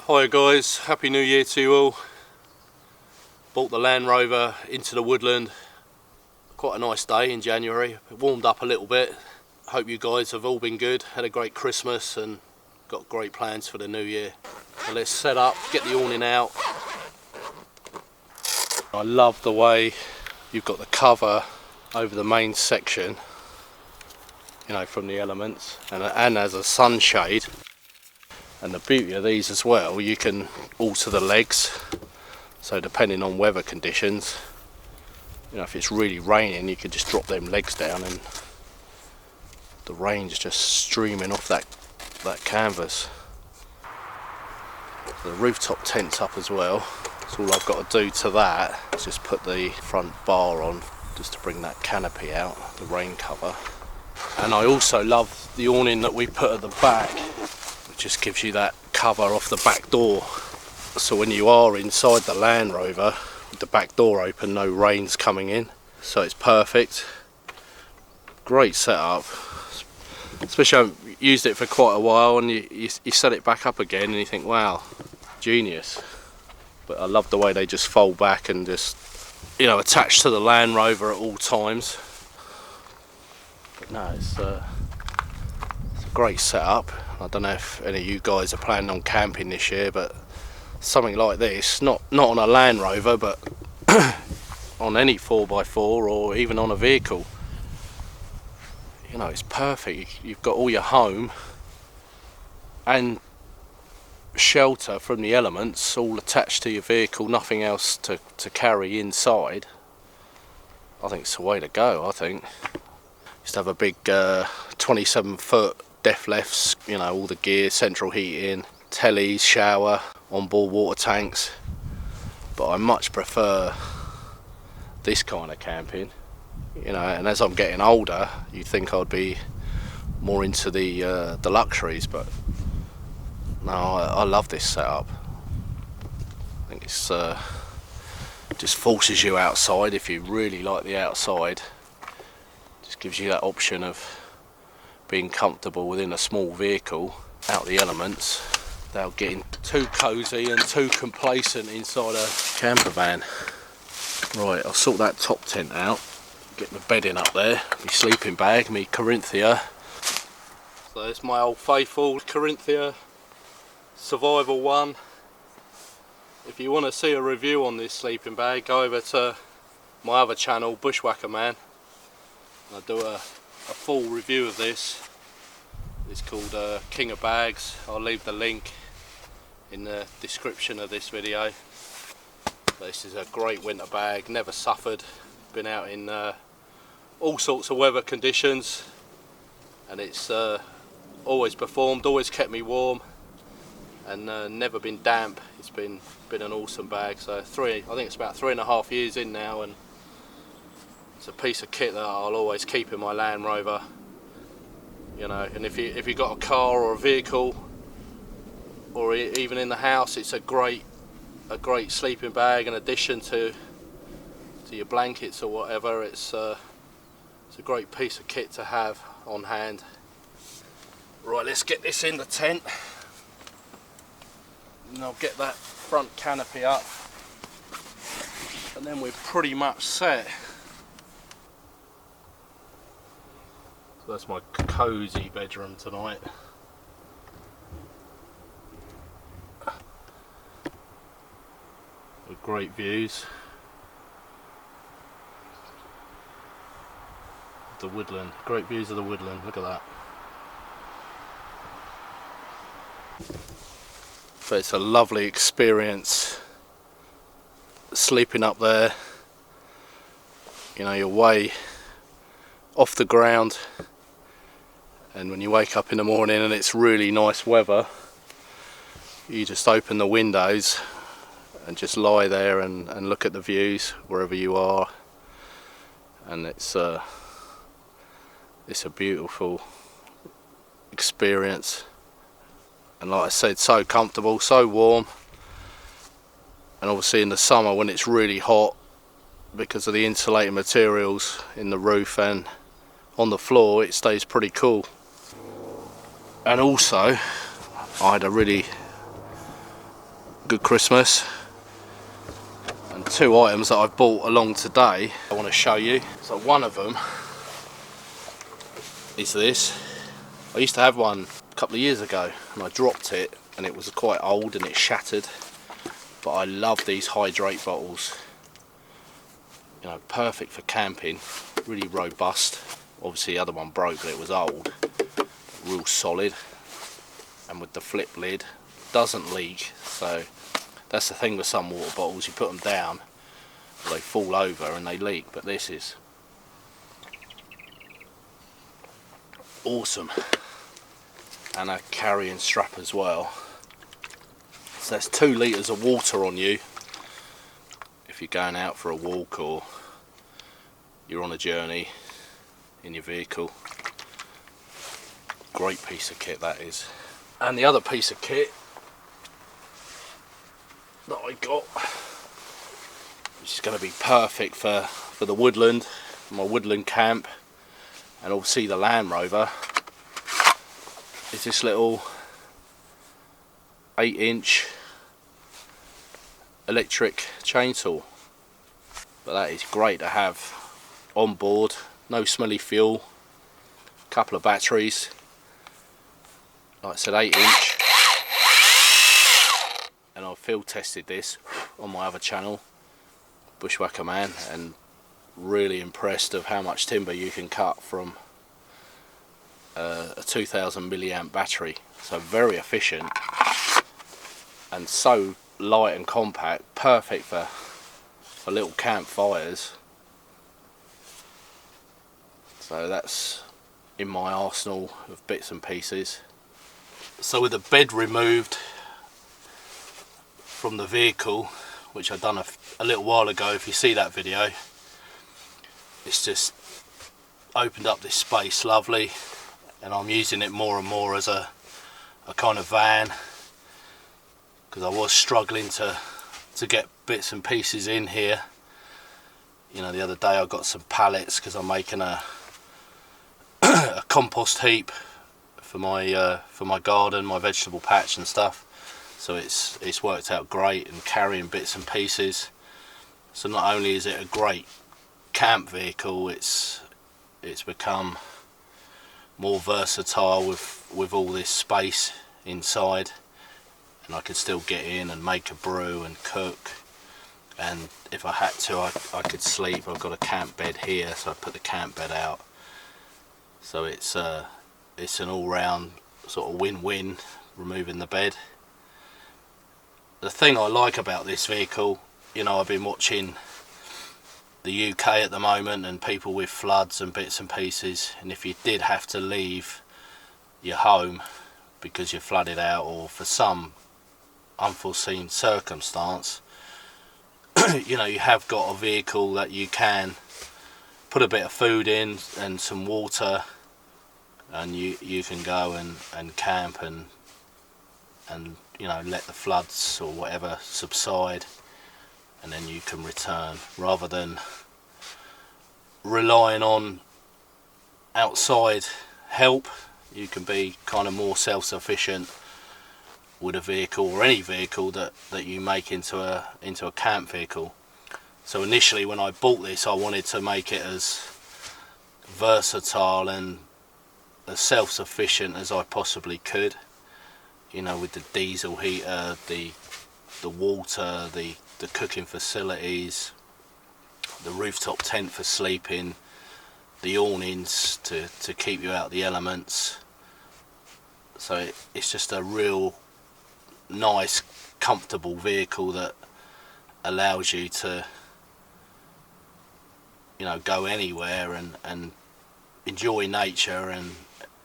Hi guys, Happy New Year to you all. Bought the Land Rover into the woodland. Quite a nice day in January. It warmed up a little bit. Hope you guys have all been good, had a great Christmas and got great plans for the new year. So let's set up, get the awning out. I love the way you've got the cover over the main section, you know, from the elements, and as a sunshade. And the beauty of these as well, you can alter the legs, so depending on weather conditions, you know, if it's really raining you can just drop them legs down and the rain's just streaming off that canvas. So the rooftop tent's up as well, so all I've got to do to that is just put the front bar on just to bring that canopy out, the rain cover. And I also love the awning that we put at the back. Just gives you that cover off the back door, so when you are inside the Land Rover with the back door open, no rain's coming in, so it's perfect. Great setup, especially I've used it for quite a while and you set it back up again and you think, wow, genius. But I love the way they just fold back and just, you know, attach to the Land Rover at all times. But no, it's a great setup. I don't know if any of you guys are planning on camping this year, but something like this, not on a Land Rover, but on any 4x4 or even on a vehicle, you know, it's perfect. You've got all your home and shelter from the elements all attached to your vehicle, nothing else to carry inside. I think it's the way to go. I think just have a big 27-foot def lefts, you know, all the gear, central heating, tellies, shower, onboard water tanks. But I much prefer this kind of camping, you know, and as I'm getting older you'd think I'd be more into the luxuries, but no, I love this setup. I think it's just forces you outside if you really like the outside. Just gives you that option of being comfortable within a small vehicle, out the elements, without getting too cosy and too complacent inside a camper van. Right, I'll sort that top tent out, get my bedding up there, my sleeping bag, my Corinthia. So it's my old faithful Corinthia Survival 1. If you want to see a review on this sleeping bag, go over to my other channel, Bushwhacker Man. I do a full review of this. It's called King of Bags. I'll leave the link in the description of this video. This is a great winter bag, never suffered, been out in all sorts of weather conditions, and it's always performed, always kept me warm, and never been damp. It's been an awesome bag. So I think it's about 3.5 years in now, and it's a piece of kit that I'll always keep in my Land Rover, you know. And if you got a car or a vehicle, or even in the house, it's a great sleeping bag in addition to your blankets or whatever. It's a great piece of kit to have on hand. Right, let's get this in the tent, and I'll get that front canopy up, and then we're pretty much set. So that's my cosy bedroom tonight. With great views of the woodland. Great views of the woodland, look at that. But it's a lovely experience sleeping up there. You know, you're way off the ground, and when you wake up in the morning and it's really nice weather, you just open the windows and just lie there and look at the views wherever you are, and it's a beautiful experience. And like I said, so comfortable, so warm. And obviously in the summer when it's really hot, because of the insulating materials in the roof and on the floor, it stays pretty cool. And also I had a really good Christmas. And 2 items that I've bought along today I want to show you. So one of them is this. I used to have one a couple of years ago and I dropped it and it was quite old and it shattered. But I love these hydrate bottles. You know, perfect for camping, really robust. Obviously the other one broke, but it was old, real solid, and with the flip lid, doesn't leak. So that's the thing with some water bottles, you put them down, they fall over and they leak, but this is awesome. And a carrying strap as well. So that's 2 litres of water on you if you're going out for a walk or you're on a journey in your vehicle. Great piece of kit that is. And the other piece of kit that I got, which is going to be perfect for the woodland, my woodland camp, and obviously the Landrover, is this little 8-inch electric chainsaw. But that is great to have on board, no smelly fuel, couple of batteries, like I said 8-inch, and I've field tested this on my other channel, Bushwhacker Man, and really impressed of how much timber you can cut from a 2000 milliamp battery. So very efficient and so light and compact, perfect for little campfires. So that's in my arsenal of bits and pieces. So with the bed removed from the vehicle, which I've done a little while ago, if you see that video, it's just opened up this space lovely, and I'm using it more and more as a kind of van, because I was struggling to get bits and pieces in here. You know, the other day I got some pallets because I'm making a compost heap for my garden, my vegetable patch and stuff. So it's worked out great, and carrying bits and pieces. So not only is it a great camp vehicle, it's become more versatile with all this space inside, and I can still get in and make a brew and cook, and if I had to I could sleep. I've got a camp bed here, so I put the camp bed out. So it's an all-round sort of win-win, removing the bed. The thing I like about this vehicle, you know, I've been watching the UK at the moment and people with floods and bits and pieces, and if you did have to leave your home because you're flooded out or for some unforeseen circumstance, you know, you have got a vehicle that you can put a bit of food in and some water, and you can go and camp and you know, let the floods or whatever subside, and then you can return, rather than relying on outside help. You can be kind of more self-sufficient with a vehicle, or any vehicle that you make into a camp vehicle. So initially when I bought this, I wanted to make it as versatile and as self-sufficient as I possibly could, you know, with the diesel heater, the water, the cooking facilities, the rooftop tent for sleeping, the awnings to keep you out of the elements. So it's just a real nice, comfortable vehicle that allows you to, you know, go anywhere and enjoy nature and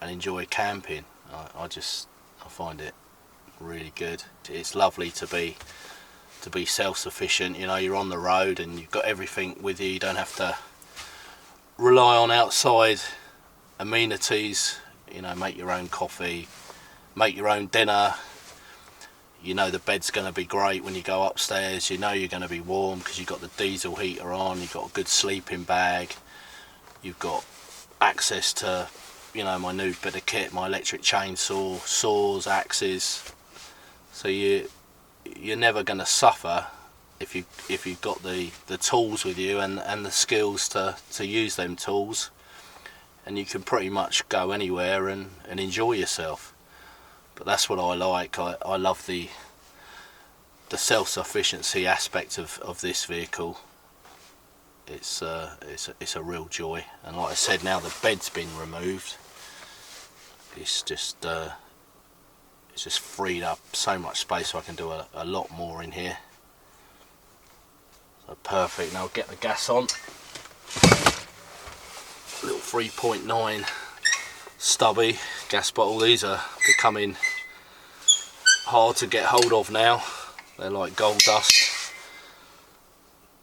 enjoy camping. I find it really good. It's lovely to be self-sufficient. You know, you're on the road and you've got everything with you. You don't have to rely on outside amenities. You know, make your own coffee, make your own dinner. You know the bed's going to be great when you go upstairs. You know you're going to be warm because you've got the diesel heater on. You've got a good sleeping bag. You've got access to, you know, my new bit of kit, my electric chainsaw, saws, axes. So you you're never going to suffer if you've got the tools with you and the skills to use them tools, and you can pretty much go anywhere and enjoy yourself. But that's what I like. I love the self-sufficiency aspect of this vehicle. It's a real joy, and like I said, now the bed's been removed, it's just freed up so much space, so I can do a lot more in here. So perfect. Now I'll get the gas on. Little 3.9 stubby gas bottle. These are becoming hard to get hold of now. They're like gold dust.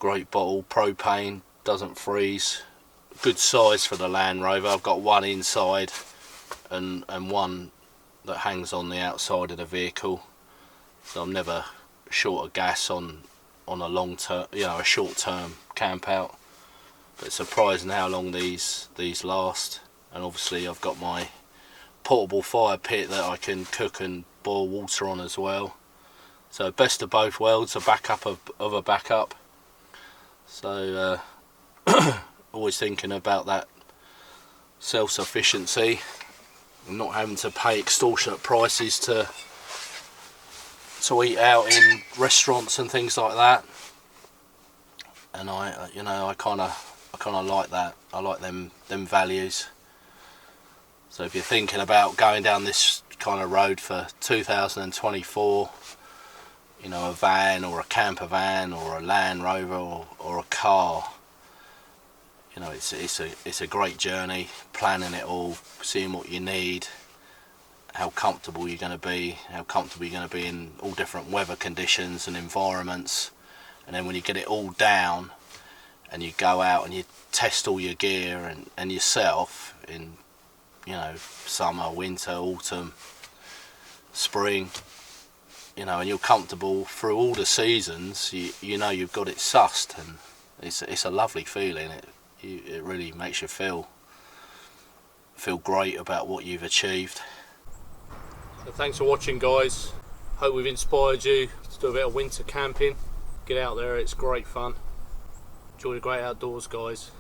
Great bottle, propane, doesn't freeze. Good size for the Land Rover. I've got one inside and one that hangs on the outside of the vehicle, so I'm never short of gas on a long term, a short term camp out. But it's surprising how long these last. And obviously I've got my portable fire pit that I can cook and boil water on as well. So best of both worlds, a backup of a backup. So always thinking about that self-sufficiency, not having to pay extortionate prices to eat out in restaurants and things like that. And I kind of like that. I like them values. So if you're thinking about going down this kind of road for 2024, a van or a camper van or a Land Rover or a car, it's a great journey, planning it all, seeing what you need, how comfortable you're going to be, in all different weather conditions and environments. And then when you get it all down and you go out and you test all your gear and yourself in summer, winter, autumn, spring, and you're comfortable through all the seasons, you've got it sussed, and it's a lovely feeling. It really makes you feel great about what you've achieved. So thanks for watching, guys. Hope we've inspired you to do a bit of winter camping. Get out there, it's great fun. Enjoy the great outdoors, guys.